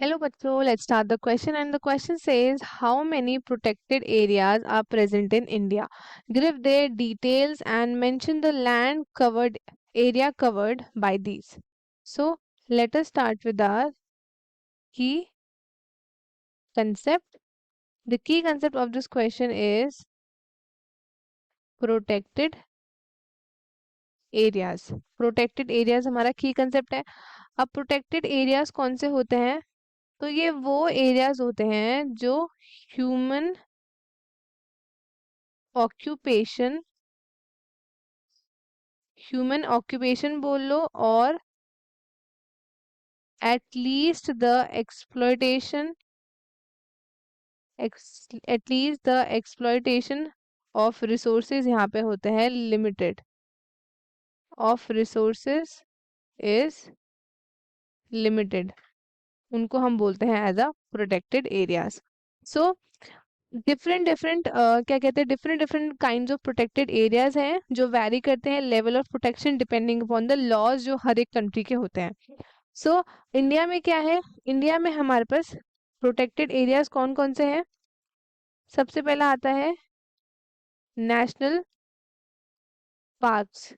Hello, bachcho. Let's start the question. And the question says, how many protected areas are present in India? Give their details and mention the land covered area covered by these. So, let us start with our key concept. The key concept of this question is protected areas. Protected areas हमारा key concept है. अब protected areas कौन से होते हैं? तो ये वो areas होते हैं जो human occupation बोल लो और at least the exploitation of resources यहाँ पे होते हैं limited of resources is limited, उनको हम बोलते हैं as a protected areas. So different different क्या कहते हैं, different different kinds of protected areas हैं जो वैरी करते हैं level of protection depending upon the laws जो हर एक कंट्री के होते हैं. सो इंडिया में क्या है, इंडिया में हमारे पास प्रोटेक्टेड एरियाज कौन कौन से हैं. सबसे पहला आता है नेशनल पार्क्स.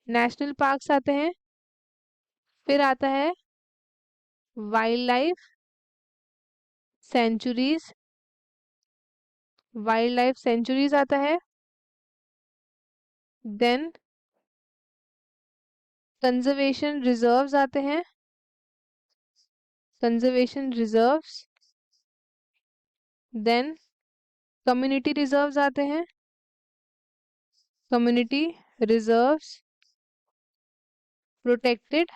नेशनल पार्क्स आते हैं. फिर आता है wild life sanctuaries. Wild life sanctuaries आता है. देन कंजर्वेशन रिजर्व्स आते हैं. Conservation reserves. Then community reserves आते हैं. Community reserves. प्रोटेक्टेड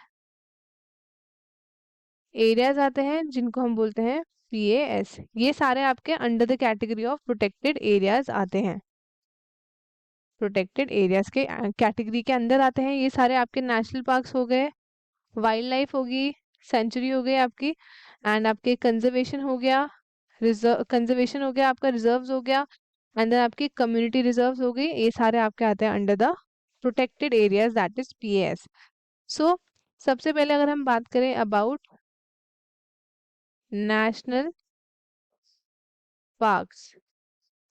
एरियाज आते हैं जिनको हम बोलते हैं PAS. ये सारे आपके under the category of protected areas आते हैं. प्रोटेक्टेड एरियाज के कैटेगरी के अंदर आते हैं. ये सारे आपके नेशनल पार्क्स हो गए, वाइल्ड लाइफ होगी, सेंचुरी हो गई आपकी, एंड आपके कंजर्वेशन हो गया, रिजर्व कंजर्वेशन हो गया, आपका रिजर्व्स हो गया, एंड देन आपकी कम्युनिटी रिजर्व्स हो गई. ये सारे आपके आते हैं under the protected areas that is PAS. सो सबसे पहले अगर हम बात करें अबाउट नेशनल पार्क्स,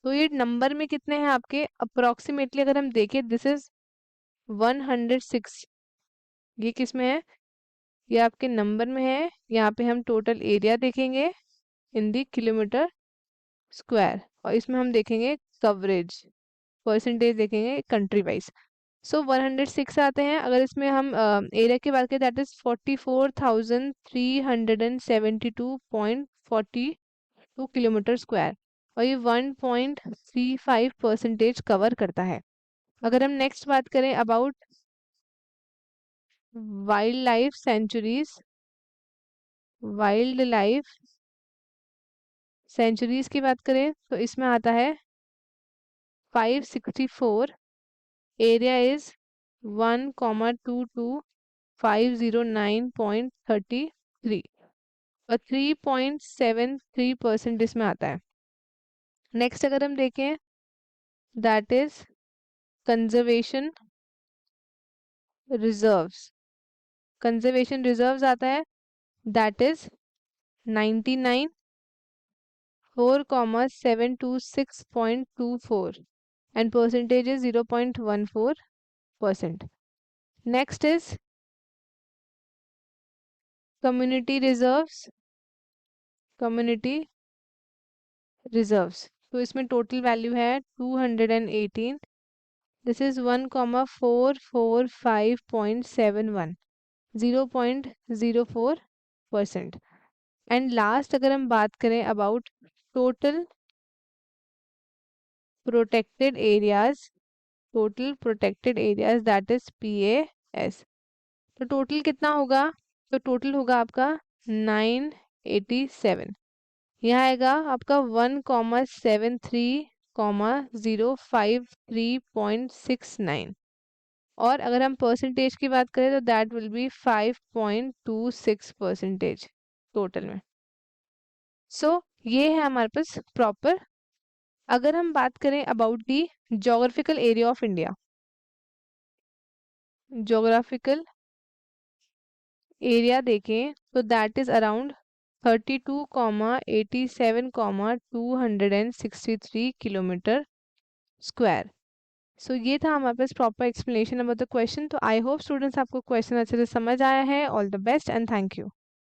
तो ये नंबर में कितने हैं आपके अप्रोक्सीमेटली अगर हम देखें, दिस इज 106. ये किस में है, ये आपके नंबर में है. यहाँ पे हम टोटल एरिया देखेंगे इन दी किलोमीटर स्क्वायर, और इसमें हम देखेंगे कवरेज परसेंटेज देखेंगे कंट्री वाइज. सो 106 आते हैं. अगर इसमें हम एरिया की बात करें दैट इज 44,372.42 किलोमीटर स्क्वायर, और ये 1.35% कवर करता है. अगर हम नेक्स्ट बात करें about wild life sanctuaries, wild life centuries की बात करें तो इसमें आता है 564. एरिया इज 1,22,509.33 और 3.73% इसमें आता है. नेक्स्ट अगर हम देखें that is conservation reserves. Conservation reserves आता है that is 99 4,726.24 and percentage is 0.14%. Next is community reserves. community reserves, तो इसमें टोटल वैल्यू है 218. This is 1,445.71, 0.04%. एंड लास्ट अगर हम बात करें about total protected areas, total protected areas that is PAS, तो टोटल कितना होगा, तो टोटल होगा आपका 987. यहाँ आएगा आपका 1,73,053.69, और अगर हम परसेंटेज की बात करें तो दैट विल बी 5.26% टोटल में. सो ये है हमारे पास प्रॉपर. अगर हम बात करें about the geographical area of India, geographical area देखें तो that is around 32,87,263 kilometre square. So ये था हमारे पास proper explanation about the question. तो आई होप स्टूडेंट्स आपको क्वेश्चन अच्छे से समझ आया है। All the best and thank you.